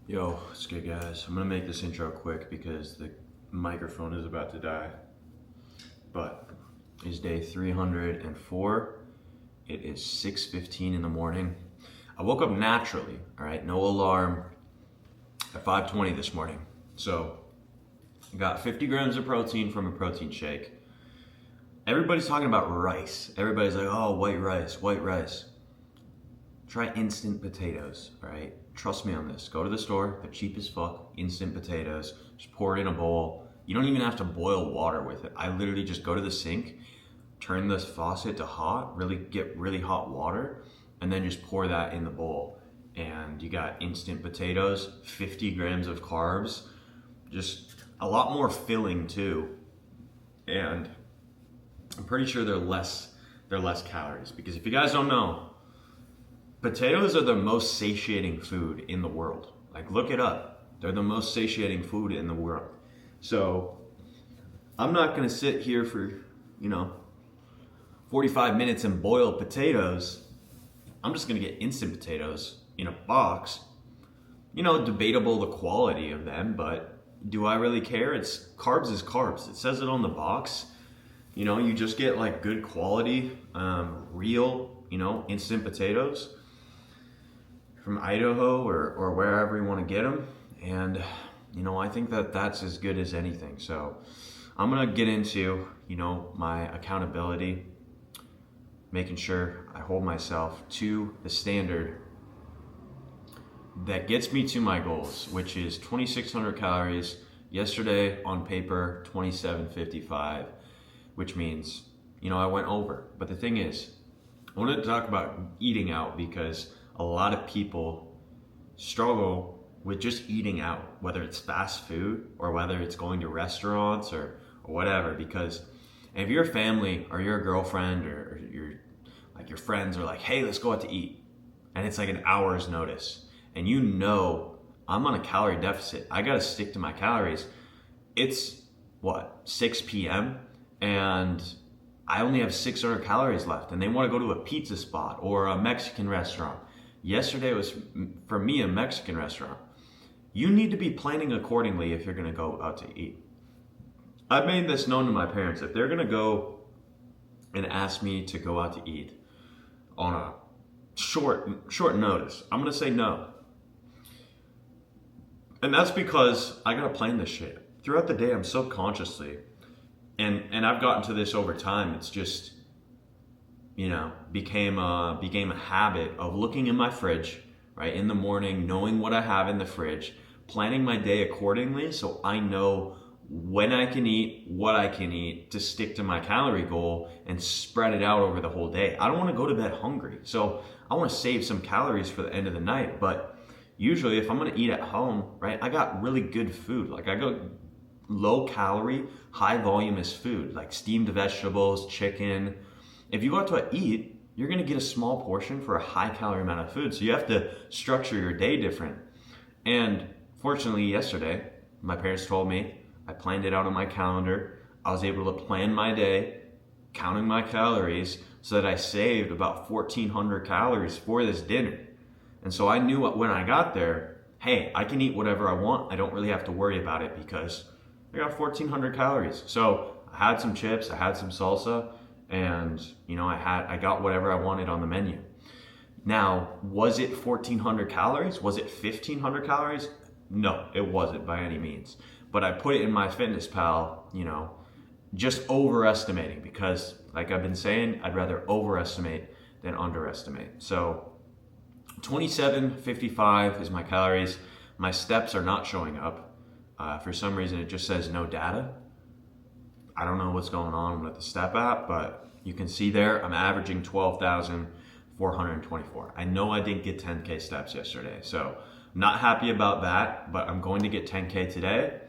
Yo, what's good, guys? I'm gonna make this intro quick because the microphone is about to die. But it's day 304. It is 6:15 in the morning. I woke up naturally, all right, no alarm, at 5:20 this morning. So I got 50 grams of protein from a protein shake. Everybody's talking about rice. Everybody's like, oh, white rice, white rice. Try instant potatoes, all right? Trust me on this. Go to the store, they're cheap as fuck, instant potatoes. Just pour it in a bowl. You don't even have to boil water with it. I literally just go to the sink, turn the faucet to hot, get really hot water, and then just pour that in the bowl. And you got instant potatoes, 50 grams of carbs, just a lot more filling too. And I'm pretty sure they're less calories, because if you guys don't know, potatoes are the most satiating food in the world. Like, look it up. They're the most satiating food in the world. So I'm not gonna sit here for, 45 minutes and boil potatoes. I'm just gonna get instant potatoes in a box. Debatable the quality of them, but do I really care? It's carbs is carbs. It says it on the box. You just get like good quality, real, instant potatoes from Idaho or wherever you want to get them. And, I think that that's as good as anything. So I'm going to get into, my accountability, making sure I hold myself to the standard that gets me to my goals, which is 2,600 calories. Yesterday on paper, 2,755, which means, I went over. But the thing is, I wanted to talk about eating out because a lot of people struggle with just eating out, whether it's fast food or whether it's going to restaurants or whatever. Because if your family or your girlfriend or your friends are like, hey, let's go out to eat, and it's like an hour's notice, and I'm on a calorie deficit, I gotta stick to my calories. It's 6 p.m. and I only have 600 calories left, and they want to go to a pizza spot or a Mexican restaurant. Yesterday was, for me, a Mexican restaurant. You need to be planning accordingly if you're going to go out to eat. I've made this known to my parents. If they're going to go and ask me to go out to eat on a short notice, I'm going to say no. And that's because I got to plan this shit. Throughout the day, I'm subconsciously, and I've gotten to this over time, it's just, became a habit of looking in my fridge, right, in the morning, knowing what I have in the fridge, planning my day accordingly so I know when I can eat, what I can eat to stick to my calorie goal and spread it out over the whole day. I don't want to go to bed hungry. So I want to save some calories for the end of the night. But usually if I'm going to eat at home, right, I got really good food. Like, I go low calorie, high voluminous food, like steamed vegetables, chicken. If you go out to eat, you're going to get a small portion for a high calorie amount of food. So you have to structure your day different. And fortunately, yesterday, my parents told me, I planned it out on my calendar. I was able to plan my day, counting my calories, so that I saved about 1,400 calories for this dinner. And so I knew when I got there, hey, I can eat whatever I want. I don't really have to worry about it because I got 1,400 calories. So I had some chips, I had some salsa, and I got whatever I wanted on the menu. Now, was it 1,400 calories? Was it 1,500 calories? No, it wasn't by any means. But I put it in MyFitnessPal, just overestimating, because like I've been saying, I'd rather overestimate than underestimate. So 2755 is my calories. My steps are not showing up. For some reason, it just says no data. I don't know what's going on with the step app, but you can see there, I'm averaging 12,424. I know I didn't get 10K steps yesterday, so I'm not happy about that, but I'm going to get 10K today.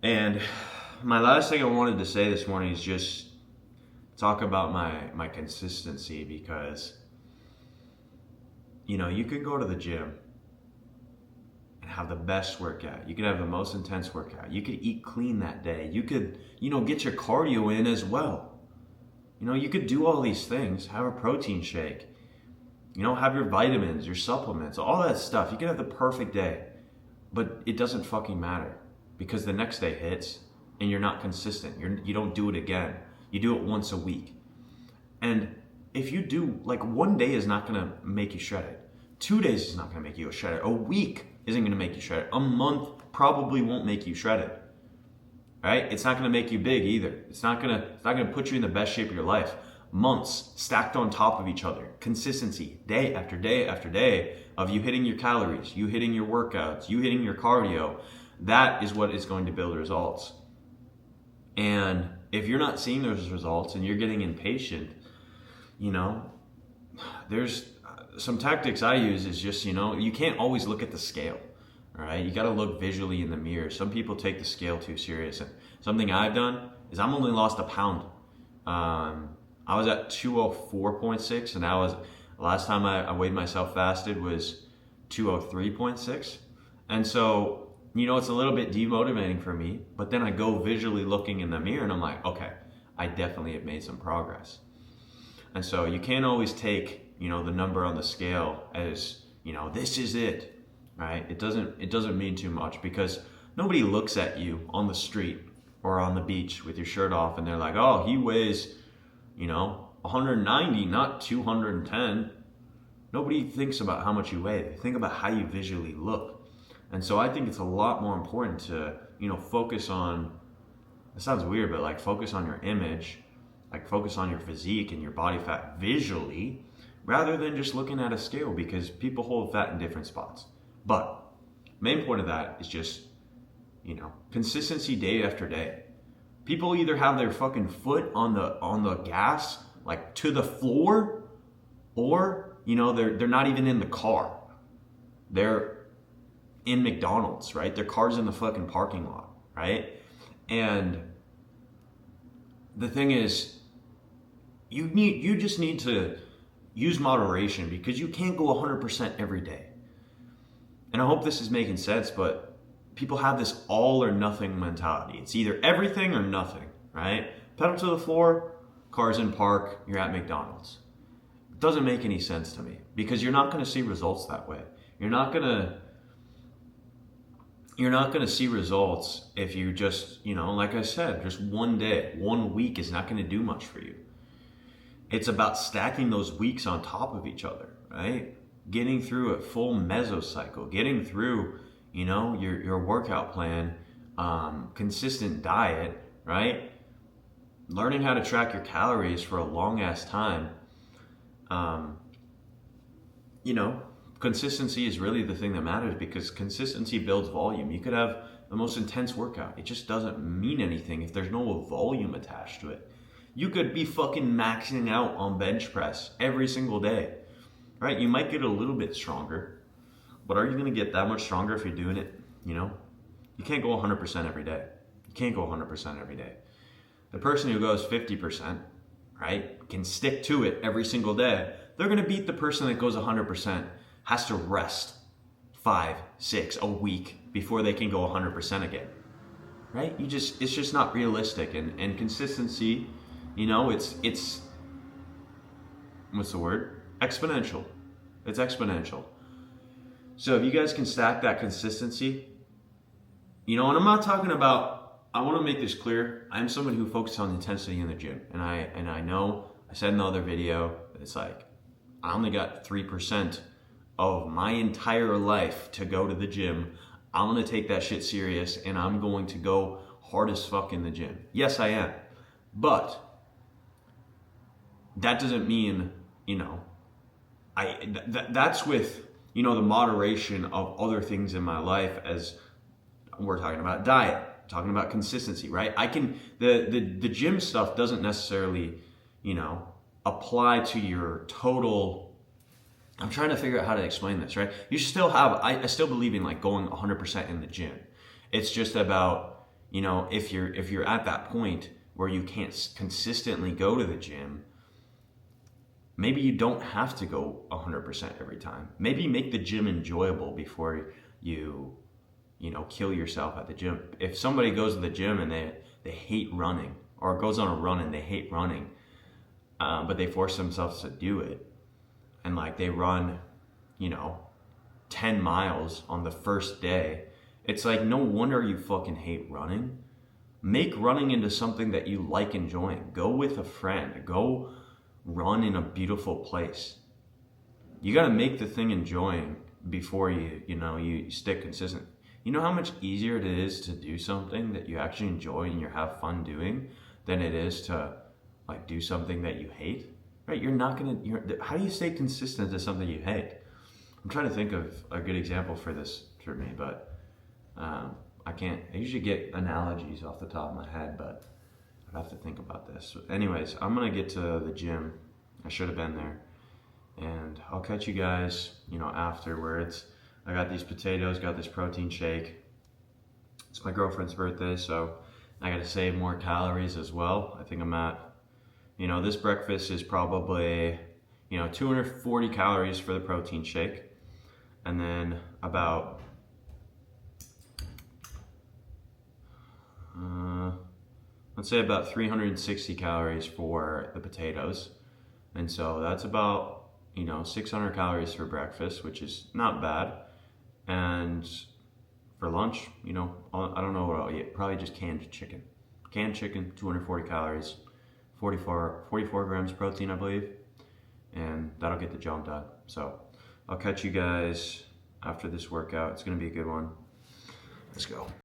And my last thing I wanted to say this morning is just talk about my consistency, because, you could go to the gym and have the best workout. You could have the most intense workout. You could eat clean that day. You could, get your cardio in as well. You could do all these things, have a protein shake, Have your vitamins, your supplements, all that stuff. You can have the perfect day, but it doesn't fucking matter because the next day hits and you're not consistent. You don't do it again. You do it once a week. And if you do, like, one day is not gonna make you shredded. 2 days is not gonna make you shredded. A week isn't gonna make you shredded. A month probably won't make you shredded. Right? It's not gonna make you big either. It's not gonna put you in the best shape of your life. Months stacked on top of each other. Consistency, day after day after day of you hitting your calories, you hitting your workouts, you hitting your cardio. That is what is going to build results. And if you're not seeing those results and you're getting impatient, there's some tactics I use is just, you can't always look at the scale. All right, you got to look visually in the mirror. Some people take the scale too serious. And something I've done is I'm only lost a pound. I was at 204.6, and last time I weighed myself fasted was 203.6. And so, it's a little bit demotivating for me, but then I go visually looking in the mirror and I'm like, okay, I definitely have made some progress. And so you can't always take, the number on the scale as, this is it, right? It doesn't mean too much because nobody looks at you on the street or on the beach with your shirt off and they're like, oh, he weighs 190, not 210. Nobody thinks about how much you weigh. They think about how you visually look. And so I think it's a lot more important to, focus on, it sounds weird, but like focus on your image, like focus on your physique and your body fat visually, rather than just looking at a scale because people hold fat in different spots. But main point of that is just, consistency day after day. People either have their fucking foot on the gas, like to the floor, or, they're not even in the car. They're in McDonald's, right? Their car's in the fucking parking lot, right? And the thing is, you just need to use moderation because you can't go 100% every day. And I hope this is making sense, but people have this all or nothing mentality. It's either everything or nothing, right? Pedal to the floor, car's in park, you're at McDonald's. It doesn't make any sense to me because you're not going to see results that way. You're not going to see results if you just, like I said, just one day, 1 week is not going to do much for you. It's about stacking those weeks on top of each other, right? Getting through a full mesocycle, getting through, your workout plan, consistent diet, right? Learning how to track your calories for a long ass time. Consistency is really the thing that matters because consistency builds volume. You could have the most intense workout. It just doesn't mean anything if there's no volume attached to it. You could be fucking maxing out on bench press every single day, right? You might get a little bit stronger, but are you going to get that much stronger if you're doing it? You can't go 100% every day. You can't go 100% every day. The person who goes 50%, right, can stick to it every single day. They're going to beat the person that goes 100%, has to rest 5, 6, a week before they can go 100% again, right? It's just not realistic. And consistency, it's what's the word? Exponential. It's exponential. So if you guys can stack that consistency, and I'm not talking about, I want to make this clear. I'm someone who focuses on intensity in the gym. And I know I said in the other video, it's like, I only got 3% of my entire life to go to the gym. I'm going to take that shit serious and I'm going to go hard as fuck in the gym. Yes, I am. But that doesn't mean, that's with, the moderation of other things in my life as we're talking about diet, talking about consistency, right? The gym stuff doesn't necessarily, apply to your total. I'm trying to figure out how to explain this, right? You still have, I still believe in like going 100% in the gym. It's just about, if you're at that point where you can't consistently go to the gym, maybe you don't have to go 100% every time. Maybe make the gym enjoyable before you kill yourself at the gym. If somebody goes to the gym and they hate running, or goes on a run and they hate running, but they force themselves to do it, and like they run, 10 miles on the first day, it's like, no wonder you fucking hate running. Make running into something that you like enjoying. Go with a friend. Go run in a beautiful place. You got to make the thing enjoying before you stick consistent. You know how much easier it is to do something that you actually enjoy and you have fun doing than it is to like do something that you hate, right? How do you stay consistent to something you hate? I'm trying to think of a good example for this for me, but I can't. I usually get analogies off the top of my head, but I'd have to think about this. Anyways, I'm gonna get to the gym. I should have been there, and I'll catch you guys, afterwards. I got these potatoes, got this protein shake. It's my girlfriend's birthday, so I gotta save more calories as well. I think I'm at, this breakfast is probably, 240 calories for the protein shake, and then about let's say about 360 calories for the potatoes. And so that's about, 600 calories for breakfast, which is not bad. And for lunch, I don't know what I'll eat. Probably just canned chicken. Canned chicken, 240 calories, 44 grams protein, I believe. And that'll get the job done. So I'll catch you guys after this workout. It's going to be a good one. Let's go.